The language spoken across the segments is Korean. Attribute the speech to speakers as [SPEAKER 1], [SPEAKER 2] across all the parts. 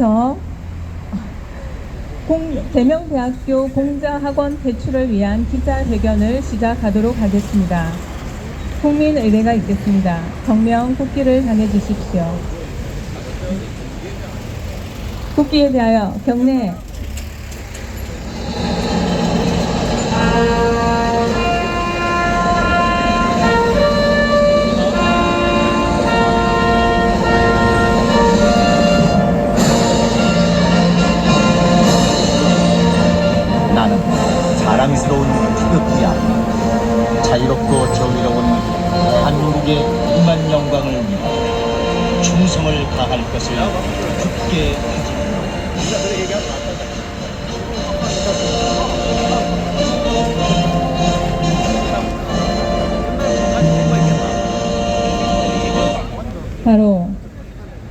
[SPEAKER 1] 지금부터 대명대학교 공자학원 퇴출을 위한 기자회견을 시작하도록 하겠습니다. 국민의례가 있겠습니다. 정명 국기를 당해 주십시오. 국기에 대하여 경례.
[SPEAKER 2] 나는 자랑스러운 태극기야. 자유롭고 정의로운 한국의 무한 영광을 위해 충성을 다할 것을 굳게 하지.
[SPEAKER 1] 바로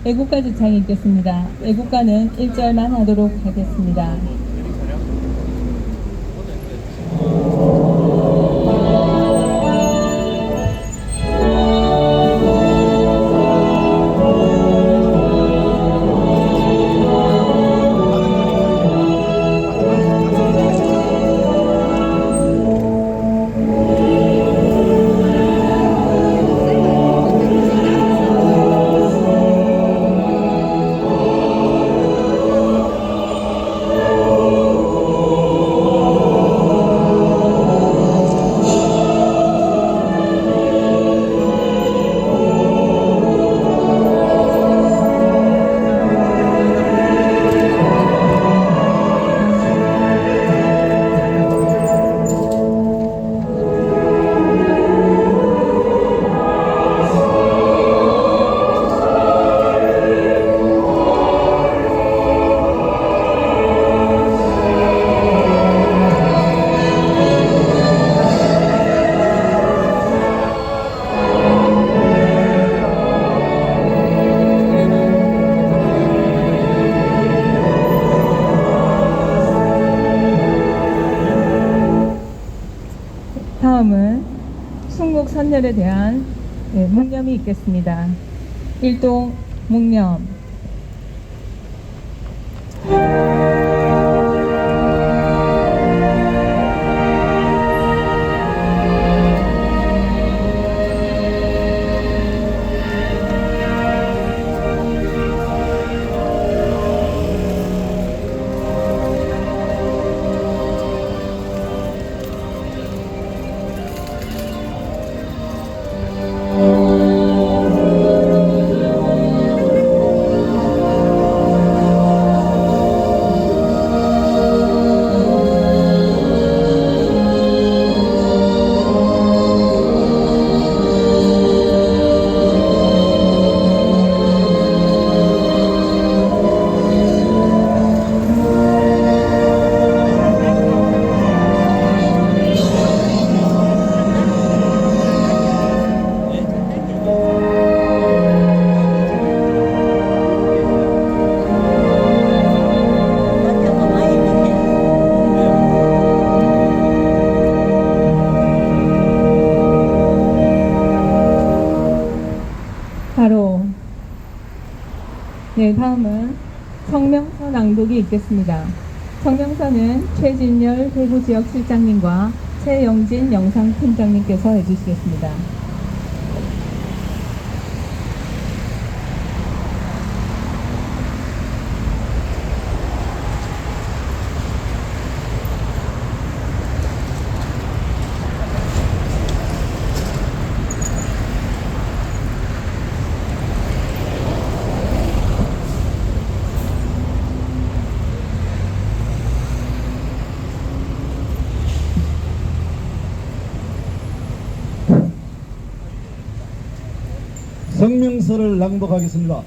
[SPEAKER 1] 애국가 지창이 있겠습니다. 애국가는 1절만 하도록 하겠습니다. 다음은 순국 선열에 대한 묵념이 있겠습니다. 일동 묵념. 바로 다음은 성명서 낭독이 있겠습니다. 성명서는 최진열 대구지역실장님과 최영진 영상팀장님께서 해주시겠습니다.
[SPEAKER 3] 성명서를 낭독하겠습니다.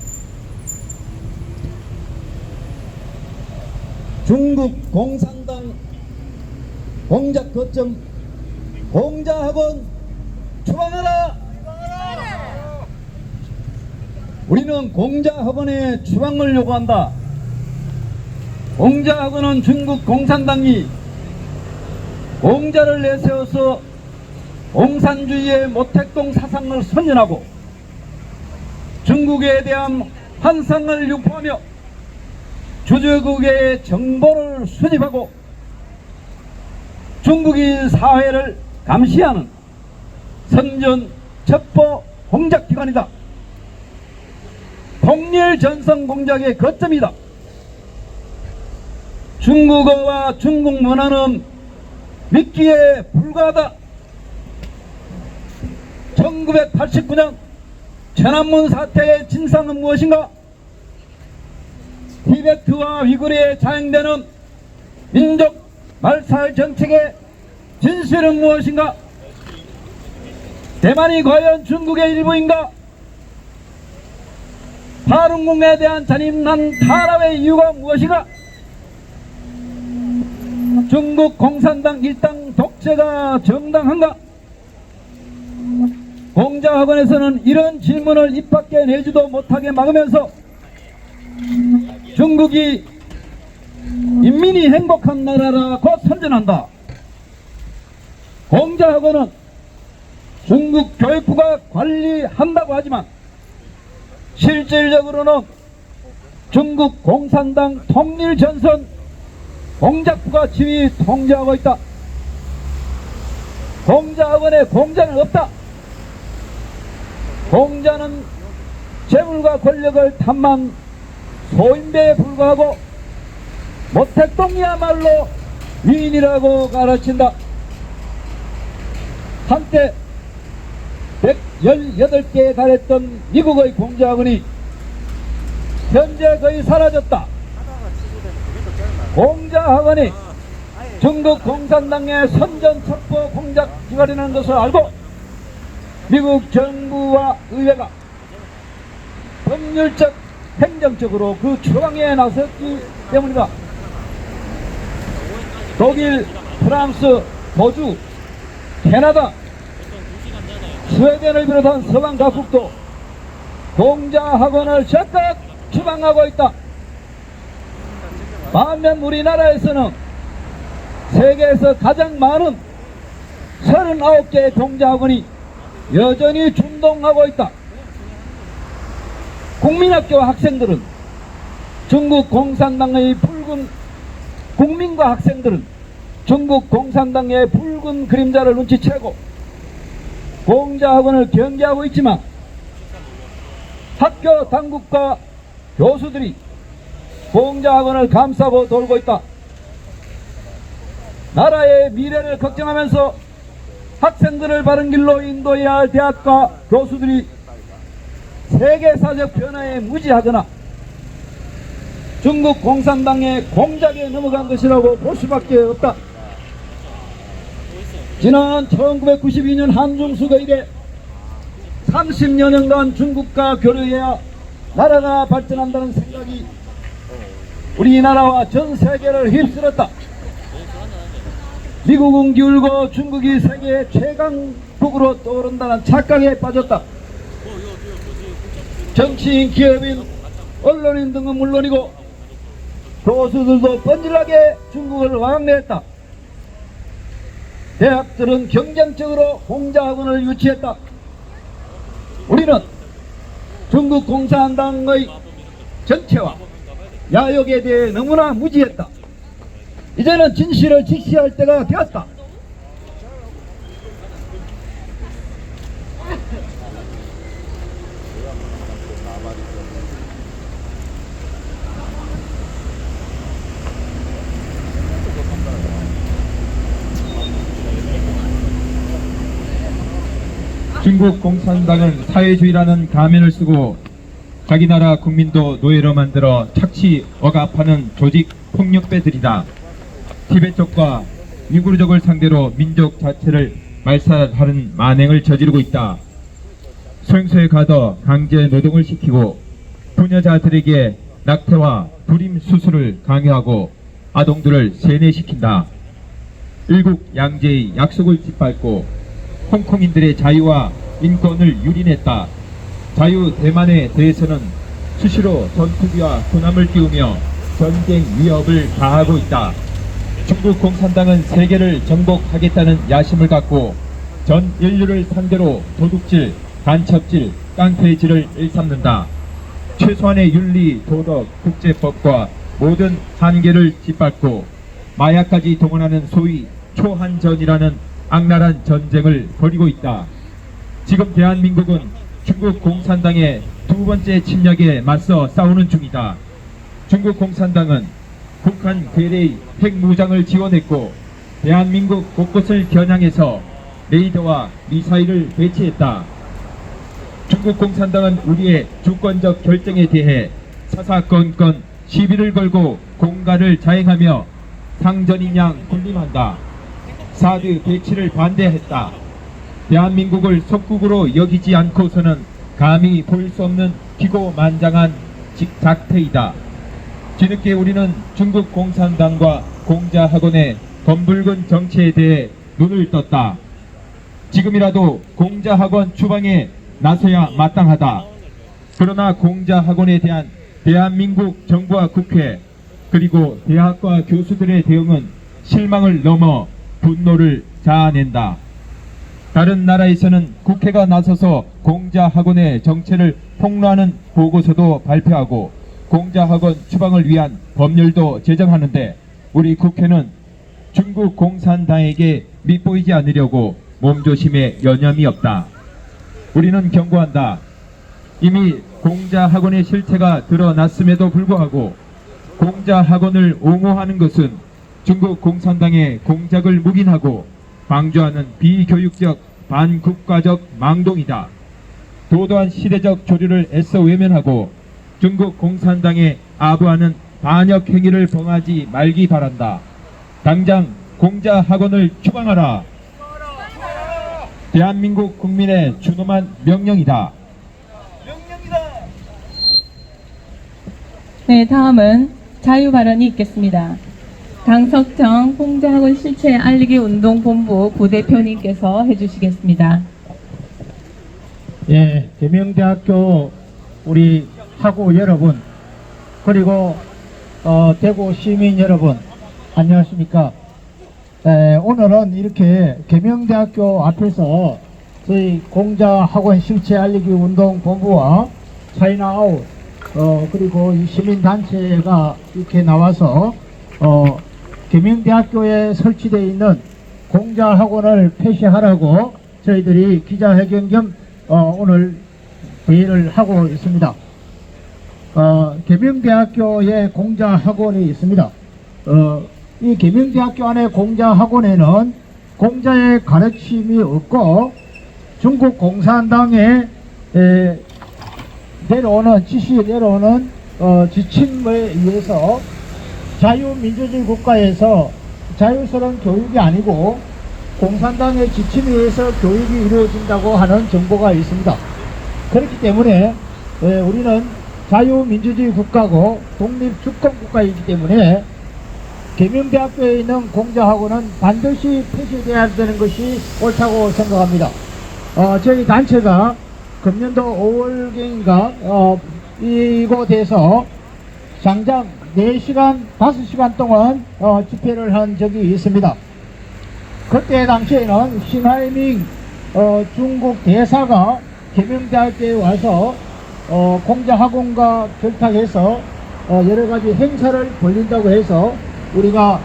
[SPEAKER 3] 중국 공산당 공작 거점 공자학원 추방하라! 우리는 공자학원의 추방을 요구한다. 공자학원은 중국 공산당이 공자를 내세워서 공산주의의 모택동 사상을 선전하고 중국에 대한 환상을 유포하며 주주국의 정보를 수집하고 중국인 사회를 감시하는 선전 첩보 공작기관이다. 통일 전선 공작의 거점이다. 중국어와 중국 문화는 믿기에 불과하다. 1989년 천안문 사태의 진상은 무엇인가? 티베트와 위구르에 자행되는 민족 말살 정책의 진실은 무엇인가? 대만이 과연 중국의 일부인가? 파룬궁에 대한 잔인한 탄압의 이유가 무엇인가? 중국 공산당 일당 독재가 정당한가? 공자학원에서는 이런 질문을 입 밖에 내지도 못하게 막으면서 중국이 인민이 행복한 나라라고 선전한다. 공자학원은 중국 교육부가 관리한다고 하지만 실질적으로는 중국 공산당 통일전선 공작부가 지휘 통제하고 있다. 공자학원에 공자는 없다. 공자는 재물과 권력을 탐한 소인배에 불과하고 모택동이야말로 위인이라고 가르친다. 한때 118개에 달했던 미국의 공자학원이 현재 거의 사라졌다. 공자학원이 중국 공산당의 선전첩보 공작기관이라는 것을 알고 미국 정부와 의회가 법률적 행정적으로 그 추방에 나섰기 때문이다. 독일, 프랑스, 호주, 캐나다, 스웨덴을 비롯한 서방 각국도 공자학원을 적극 추방하고 있다. 반면 우리나라에서는 세계에서 가장 많은 39개의 공자학원이 여전히 준동하고 있다. 국민학교 학생들은 중국 공산당의 붉은 국민과 학생들은 중국 공산당의 붉은 그림자를 눈치채고 공자학원을 경계하고 있지만 학교 당국과 교수들이 공자학원을 감싸고 돌고 있다. 나라의 미래를 걱정하면서 학생들을 바른 길로 인도해야 할 대학과 교수들이 세계사적 변화에 무지하거나 중국 공산당의 공작에 넘어간 것이라고 볼 수밖에 없다. 지난 1992년 한중수거 이래 30여 년간 중국과 교류해야 나라가 발전한다는 생각이 우리나라와 전 세계를 휩쓸었다. 미국은 기울고 중국이 세계 최강국으로 떠오른다는 착각에 빠졌다. 정치인, 기업인, 언론인 등은 물론이고 교수들도 뻔질나게 중국을 왕래했다. 대학들은 경쟁적으로 공자학원을 유치했다. 우리는 중국 공산당의 정체와 야욕에 대해 너무나 무지했다. 이제는 진실을 직시할 때가 되었다.
[SPEAKER 4] 중국 공산당은 사회주의라는 가면을 쓰고 자기 나라 국민도 노예로 만들어 착취 억압하는 조직 폭력배들이다. 티베트족과 위구르족을 상대로 민족 자체를 말살하는 만행을 저지르고 있다. 소행소에 가둬 강제 노동을 시키고 부녀자들에게 낙태와 불임 수술을 강요하고 아동들을 세뇌시킨다. 일국 양제의 약속을 짓밟고 홍콩인들의 자유와 인권을 유린했다. 자유 대만에 대해서는 수시로 전투기와 군함을 띄우며 전쟁 위협을 가하고 있다. 중국 공산당은 세계를 정복하겠다는 야심을 갖고 전 인류를 상대로 도둑질, 간첩질, 깡패질을 일삼는다. 최소한의 윤리, 도덕, 국제법과 모든 한계를 짓밟고 마약까지 동원하는 소위 초한전이라는 악랄한 전쟁을 벌이고 있다. 지금 대한민국은 중국 공산당의 두 번째 침략에 맞서 싸우는 중이다. 중국 공산당은 북한 괴뢰의 핵무장을 지원했고 대한민국 곳곳을 겨냥해서 레이더와 미사일을 배치했다. 중국 공산당은 우리의 주권적 결정에 대해 사사건건 시비를 걸고 공갈을 자행하며 상전인 양 군림한다. 사드 배치를 반대했다. 대한민국을 속국으로 여기지 않고서는 감히 볼 수 없는 기고만장한 작태이다. 뒤늦게 우리는 중국 공산당과 공자학원의 검붉은 정치에 대해 눈을 떴다. 지금이라도 공자학원 추방에 나서야 마땅하다. 그러나 공자학원에 대한 대한민국 정부와 국회 그리고 대학과 교수들의 대응은 실망을 넘어 분노를 자아낸다. 다른 나라에서는 국회가 나서서 공자학원의 정체를 폭로하는 보고서도 발표하고 공자학원 추방을 위한 법률도 제정하는데 우리 국회는 중국 공산당에게 밉보이지 않으려고 몸조심에 여념이 없다. 우리는 경고한다. 이미 공자학원의 실체가 드러났음에도 불구하고 공자학원을 옹호하는 것은 중국 공산당의 공작을 묵인하고 방조하는 비교육적 반국가적 망동이다. 도도한 시대적 조류를 애써 외면하고 중국 공산당에 아부하는 반역 행위를 범하지 말기 바란다. 당장 공자학원을 추방하라. 대한민국 국민의 준엄한 명령이다.
[SPEAKER 1] 네, 다음은 자유 발언이 있겠습니다. 강석정 공자학원 실체 알리기 운동본부 부대표님께서 해주시겠습니다.
[SPEAKER 5] 예, 계명대학교 우리 학우 여러분 그리고 대구 시민 여러분 안녕하십니까. 오늘은 이렇게 계명대학교 앞에서 저희 공자학원 실체 알리기 운동본부와 차이나아웃 그리고 이 시민단체가 이렇게 나와서 계명대학교에 설치되어 있는 공자학원을 폐쇄하라고 저희들이 기자회견 겸 오늘 대의를 하고 있습니다. 계명대학교에 공자학원이 있습니다. 이 계명대학교 안에 공자학원에는 공자의 가르침이 없고 중국 공산당에 내려오는 지시에 내려오는 지침에 의해서 자유민주주의 국가에서 자유스러운 교육이 아니고 공산당의 지침에 의해서 교육이 이루어진다고 하는 정보가 있습니다. 그렇기 때문에 우리는 자유민주주의 국가고 독립주권국가이기 때문에 계명대학교에 있는 공자학원은 반드시 폐쇄되어야 되는 것이 옳다고 생각합니다. 저희 단체가 금년도 5월경인가 이곳에서 장장 4시간, 5시간 동안 집회를 한 적이 있습니다. 그때 당시에는 싱하이밍 중국 대사가 계명대학교에 와서 공자학원과 결탁해서 여러가지 행사를 벌린다고 해서 우리가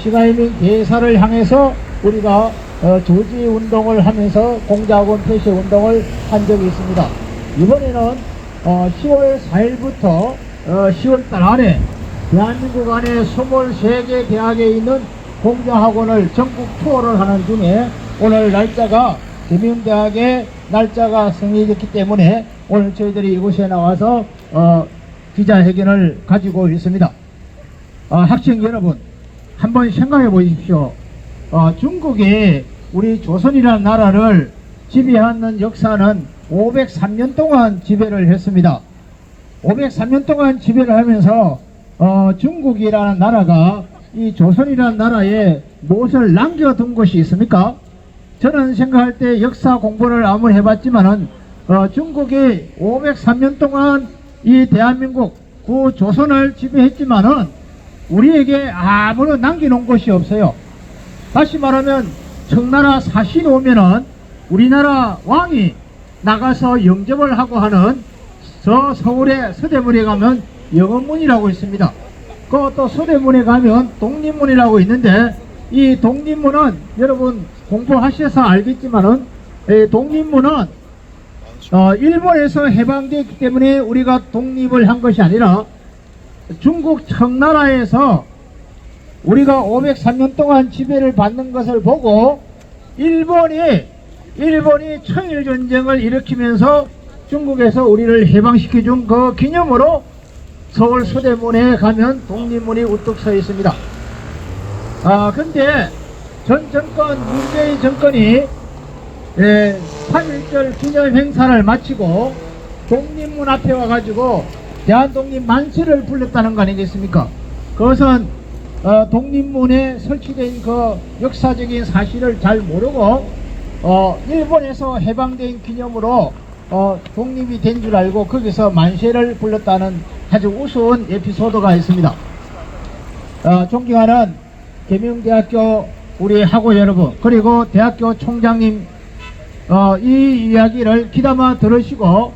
[SPEAKER 5] 싱하이밍 대사를 향해서 우리가 조지 운동을 하면서 공자학원 폐쇄 운동을 한 적이 있습니다. 이번에는 10월 4일부터 10월달 안에 대한민국 안에 23개 대학에 있는 공자학원을 전국 투어를 하는 중에 오늘 날짜가 계명대학의 날짜가 성립됐기 때문에 오늘 저희들이 이곳에 나와서 기자회견을 가지고 있습니다. 학생 여러분 한번 생각해 보십시오. 중국이 우리 조선이라는 나라를 지배하는 역사는 503년 동안 지배를 했습니다. 503년 동안 지배를 하면서 중국이라는 나라가 이 조선이라는 나라에 무엇을 남겨둔 것이 있습니까? 저는 생각할 때 역사 공부를 아무리 해봤지만은 중국이 503년 동안 이 대한민국 구조선을 지배했지만은 우리에게 아무런 남겨놓은 것이 없어요. 다시 말하면 청나라 사신 오면은 우리나라 왕이 나가서 영접을 하고 하는 저 서울의 서대문에 가면 영원문이라고 있습니다. 그 또 서대문에 가면 독립문이라고 있는데, 이 독립문은 여러분 공부하셔서 알겠지만은, 독립문은 일본에서 해방되었기 때문에 우리가 독립을 한 것이 아니라 중국 청나라에서 우리가 503년 동안 지배를 받는 것을 보고 일본이 청일전쟁을 일으키면서 중국에서 우리를 해방시켜준 그 기념으로 서울 서대문에 가면 독립문이 우뚝 서 있습니다. 근데 전 정권, 문재인 정권이 3.1절 기념 행사를 마치고 독립문 앞에 와가지고 대한독립 만세를 불렀다는 거 아니겠습니까? 그것은 독립문에 설치된 그 역사적인 사실을 잘 모르고 일본에서 해방된 기념으로 독립이 된 줄 알고 거기서 만세를 불렀다는 아주 우스운 에피소드가 있습니다. 존경하는 계명대학교 우리 학우 여러분, 그리고 대학교 총장님, 이 이야기를 귀담아 들으시고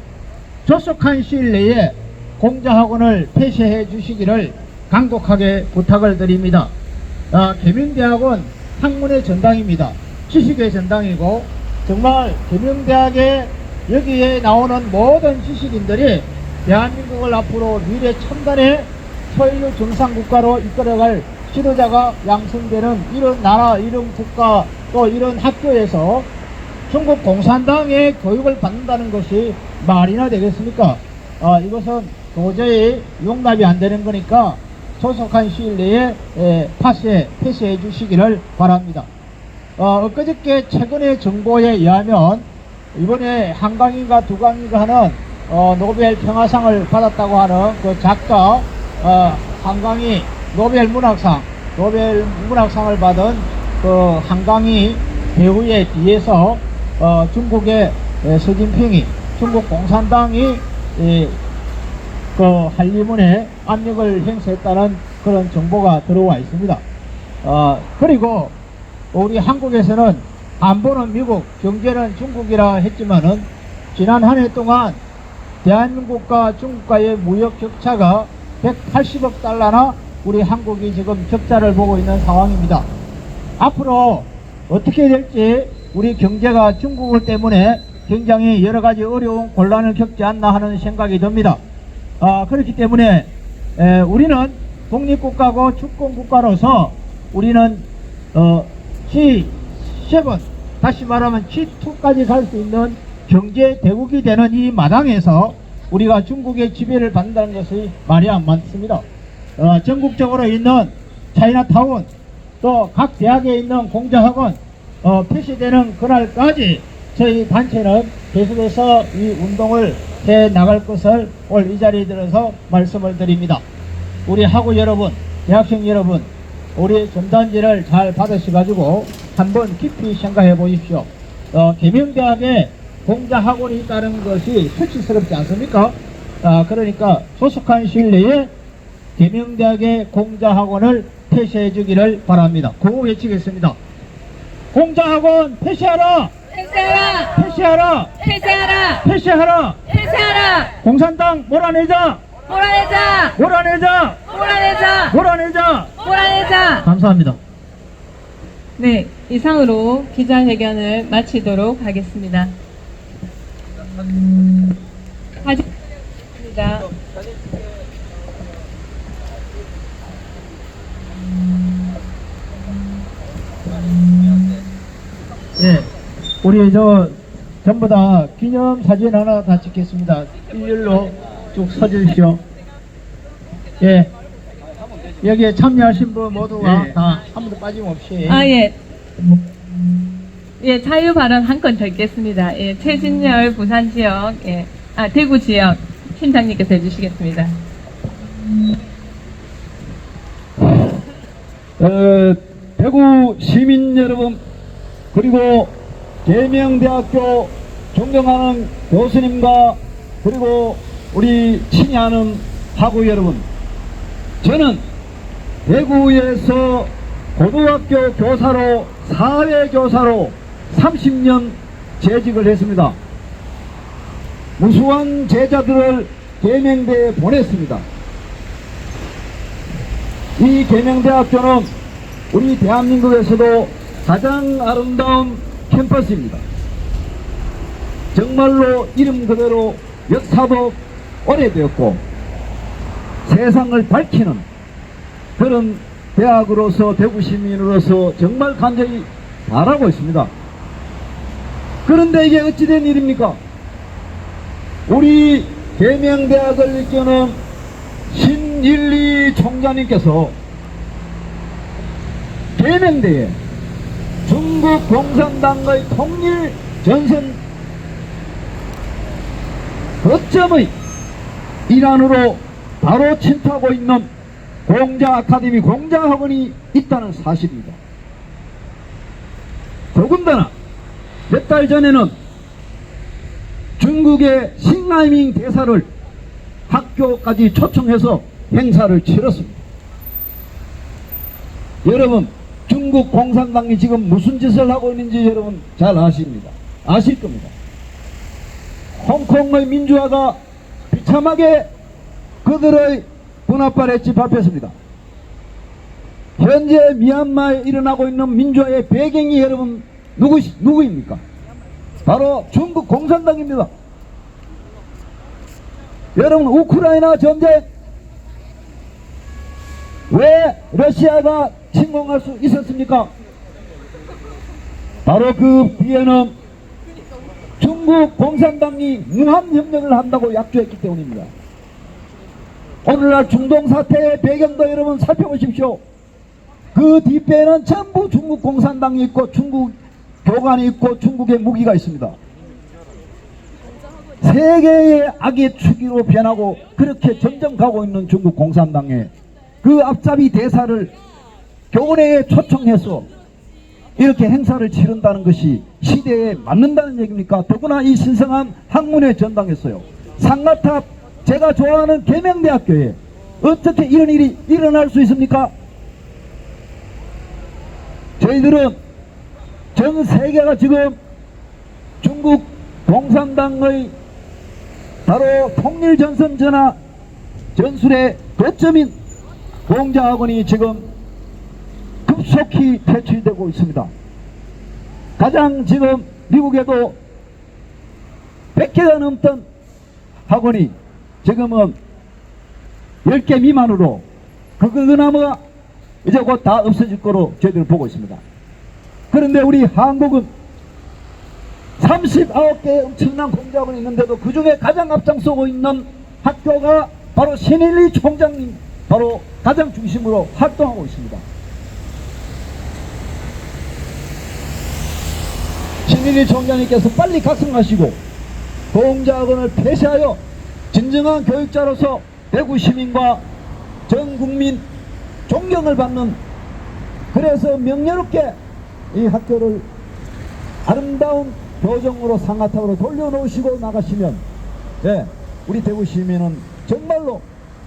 [SPEAKER 5] 조속한 시일 내에 공자학원을 폐쇄해 주시기를 간곡하게 부탁을 드립니다. 계명대학은 학문의 전당입니다. 지식의 전당이고, 정말 계명대학에 여기에 나오는 모든 지식인들이 대한민국을 앞으로 미래 첨단의 서인류 정상국가로 이끌어갈 지도자가 양성되는 이런 나라, 이런 국가, 또 이런 학교에서 중국 공산당의 교육을 받는다는 것이 말이나 되겠습니까? 이것은 도저히 용납이 안 되는 거니까 조속한 시일 내에 폐쇄해 주시기를 바랍니다. 엊그저께 최근의 정보에 의하면 이번에 한강인가 두강인가 하는 노벨 평화상을 받았다고 하는 그 작가 한강이 노벨 문학상을 받은 그 한강이 배우의 뒤에서 중국의 서진핑이, 중국 공산당이 그 한리문에 압력을 행사했다는 그런 정보가 들어와 있습니다. 그리고 우리 한국에서는 안보는 미국, 경제는 중국이라 했지만은 지난 한 해 동안 대한민국과 중국과의 무역 격차가 180억 달러나 우리 한국이 지금 적자를 보고 있는 상황입니다. 앞으로 어떻게 될지 우리 경제가 중국 때문에 굉장히 여러가지 어려운 곤란을 겪지 않나 하는 생각이 듭니다. 그렇기 때문에 우리는 독립국가고 주권국가로서 우리는 G7, 다시 말하면 G2까지 갈 수 있는 경제 대국이 되는 이 마당에서 우리가 중국의 지배를 받는다는 것이 말이 안 맞습니다. 전국적으로 있는 차이나타운, 또 각 대학에 있는 공자학원 폐쇄되는 그날까지 저희 단체는 계속해서 이 운동을 해 나갈 것을 오늘 이 자리에 들어서 말씀을 드립니다. 우리 학우 여러분, 대학생 여러분, 우리 전단지를 잘 받으셔가지고 한번 깊이 생각해 보십시오. 계명대학에 공자학원이 있다는 것이 수치스럽지 않습니까? 그러니까 조속한 시일 내에 계명대학의 공자학원을 폐쇄해 주기를 바랍니다. 구호 외치겠습니다. 공자학원 폐쇄하라!
[SPEAKER 1] 폐쇄하라!
[SPEAKER 5] 폐쇄하라!
[SPEAKER 1] 폐쇄하라!
[SPEAKER 5] 폐쇄하라!
[SPEAKER 1] 폐쇄하라!
[SPEAKER 5] 공산당 몰아내자!
[SPEAKER 1] 몰아내자!
[SPEAKER 5] 몰아내자!
[SPEAKER 1] 몰아내자!
[SPEAKER 5] 몰아내자!
[SPEAKER 1] 몰아내자!
[SPEAKER 5] 감사합니다.
[SPEAKER 1] 네, 이상으로 기자회견을 마치도록 하겠습니다. 하겠습니다.
[SPEAKER 5] 예, 우리 전부 다 기념사진 하나 다 찍겠습니다. 일렬로 쭉 서주십시오. 예, 여기에 참여하신 분 모두가 다 아무도 빠짐없이.
[SPEAKER 1] 예. 예, 자유 발언 한 건 더 있겠습니다. 예, 최진열 부산 지역, 대구 지역 팀장님께서 해주시겠습니다.
[SPEAKER 3] 대구 시민 여러분, 그리고 계명대학교 존경하는 교수님과 그리고 우리 친애하는 학우 여러분, 저는 대구에서 고등학교 교사로, 사회교사로 30년 재직을 했습니다. 무수한 제자들을 계명대에 보냈습니다. 이 계명대학교는 우리 대한민국에서도 가장 아름다운 캠퍼스입니다. 정말로 이름 그대로 역사도 오래되었고 세상을 밝히는 그런 대학으로서 대구 시민으로서 정말 간절히 바라고 있습니다. 그런데 이게 어찌된 일입니까? 우리 계명대학을 이끄는 신일리 총장님께서 계명대에 중국共産党의 통일 전선 거점의 일환으로 바로 침투하고 있는 공자 아카데미 공자학원이 있다는 사실입니다. 더군다나 몇 달 전에는 중국의 싱하이밍 대사를 학교까지 초청해서 행사를 치렀습니다. 여러분, 중국 공산당이 지금 무슨 짓을 하고 있는지 여러분 잘 아십니다. 아실 겁니다. 홍콩의 민주화가 비참하게 그들의 분합발에 집합했습니다. 현재 미얀마에 일어나고 있는 민주화의 배경이 여러분 누구입니까? 바로 중국 공산당입니다. 여러분, 우크라이나 전쟁 왜 러시아가 침공할 수 있었습니까? 바로 그 뒤에는 중국 공산당이 무한협력을 한다고 약조했기 때문입니다. 오늘날 중동 사태의 배경도 여러분 살펴보십시오. 그 뒷배에는 전부 중국 공산당이 있고 중국 교관이 있고 중국의 무기가 있습니다. 세계의 악의 축이로 변하고 그렇게 점점 가고 있는 중국 공산당의 그 앞잡이 대사를 교원회에 초청해서 이렇게 행사를 치른다는 것이 시대에 맞는다는 얘기입니까? 더구나 이 신성한 학문에 전당했어요. 상가탑, 제가 좋아하는 계명대학교에 어떻게 이런 일이 일어날 수 있습니까? 저희들은 전 세계가 지금 중국 공산당의 바로 통일전선 전화 전술의 거점인 공자학원이 지금 급속히 퇴출되고 있습니다. 가장 지금 미국에도 100개가 넘던 학원이 지금은 10개 미만으로 그나마 이제 곧 다 없어질 거로 저희들은 보고 있습니다. 그런데 우리 한국은 39개의 엄청난 공자학원이 있는데도 그 중에 가장 앞장서고 있는 학교가 바로 신일리 총장님 바로 가장 중심으로 활동하고 있습니다. 신일리 총장님께서 빨리 각성하시고 공자학원을 폐쇄하여 진정한 교육자로서 대구 시민과 전 국민 존경을 받는, 그래서 명예롭게 이 학교를 아름다운 교정으로 상아탑으로 돌려놓으시고 나가시면 우리 대구 시민은 정말로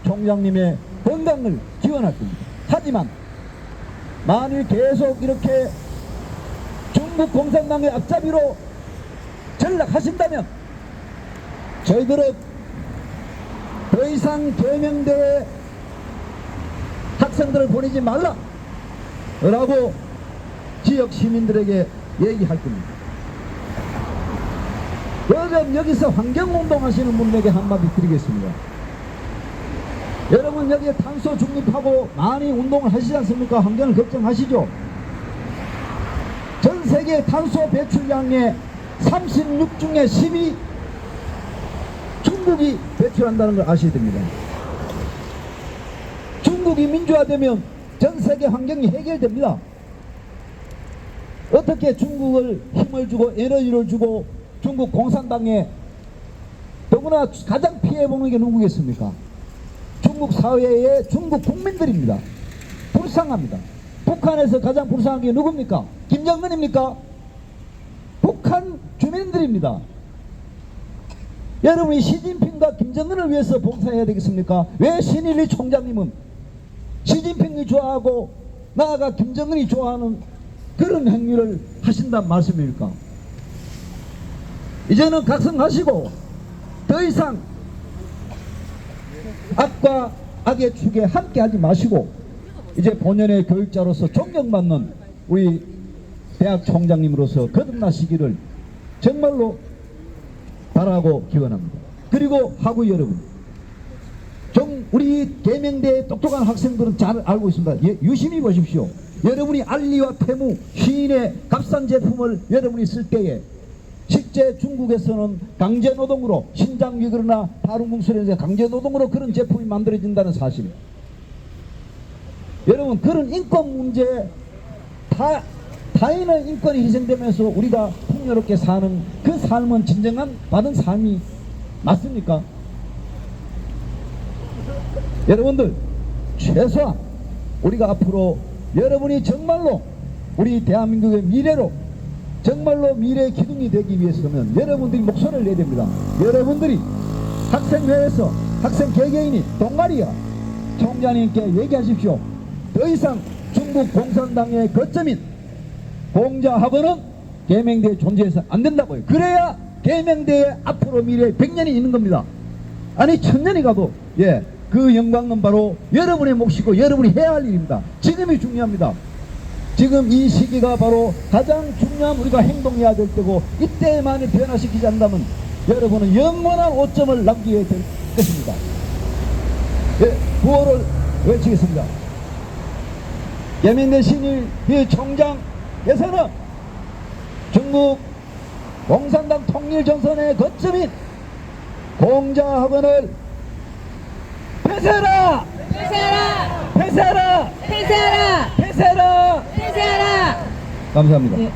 [SPEAKER 3] 총장님의 건강을 기원할 겁니다. 하지만 만일 계속 이렇게 중국 공산당의 앞잡이로 전락하신다면 저희들은 더 이상 계명대에 학생들을 보내지 말라 라고 지역 시민들에게 얘기할 겁니다. 요즘 여기서 환경운동 하시는 분에게 한마디 드리겠습니다. 여러분, 여기에 탄소 중립하고 많이 운동을 하시지 않습니까? 환경을 걱정하시죠? 전 세계 탄소 배출량의 36 중에 10이 중국이 배출한다는 걸 아셔야 됩니다. 중국이 민주화되면 전 세계 환경이 해결됩니다. 어떻게 중국을 힘을 주고 에너지를 주고 중국 공산당에, 더구나 가장 피해보는 게 누구겠습니까? 중국 사회의 중국 국민들입니다. 불쌍합니다. 북한에서 가장 불쌍한 게 누굽니까? 김정은입니까? 북한 주민들입니다. 여러분이 시진핑과 김정은을 위해서 봉사해야 되겠습니까? 왜 신일리 총장님은 시진핑이 좋아하고 나아가 김정은이 좋아하는 그런 행위를 하신다는 말씀입니까? 이제는 각성하시고 더 이상 악과 악의 축에 함께 하지 마시고 이제 본연의 교육자로서 존경받는 우리 대학 총장님으로서 거듭나시기를 정말로 바라고 기원합니다. 그리고 하고 여러분, 우리 계명대의 똑똑한 학생들은 잘 알고 있습니다. 유심히 보십시오. 여러분이 알리와 테무, 시인의 값싼 제품을 여러분이 쓸 때에 실제 중국에서는 강제노동으로 신장위그르나 파룬궁술에서 강제노동으로 그런 제품이 만들어진다는 사실. 여러분, 그런 인권 문제, 타인의 인권이 희생되면서 우리가 풍요롭게 사는 그 삶은 진정한 받은 삶이 맞습니까? 여러분들, 최소한 우리가 앞으로 여러분이 정말로 우리 대한민국의 미래로 정말로 미래의 기둥이 되기 위해서는 여러분들이 목소리를 내야 됩니다. 여러분들이 학생회에서 학생 개개인이 동아리야 총장님께 얘기하십시오. 더 이상 중국 공산당의 거점인 공자학원은 계명대에 존재해서 안 된다고요. 그래야 계명대에 앞으로 미래에 100년이 있는 겁니다. 아니 1000년이 가도 그 영광은 바로 여러분의 몫이고 여러분이 해야 할 일입니다. 지금이 중요합니다. 지금 이 시기가 바로 가장 중요한 우리가 행동해야 될 때고, 이때만을 변화시키지 않는다면 여러분은 영원한 오점을 남기게 될 것입니다. 구호를 외치겠습니다. 계명대 신일 이 총장께서는 중국 공산당 통일전선의 거점인 공자학원을 폐쇄하라!
[SPEAKER 6] 폐쇄하라!
[SPEAKER 3] 폐쇄하라!
[SPEAKER 6] 폐쇄하라!
[SPEAKER 3] 폐쇄하라!
[SPEAKER 6] 폐쇄하라!
[SPEAKER 3] 감사합니다.
[SPEAKER 1] 예,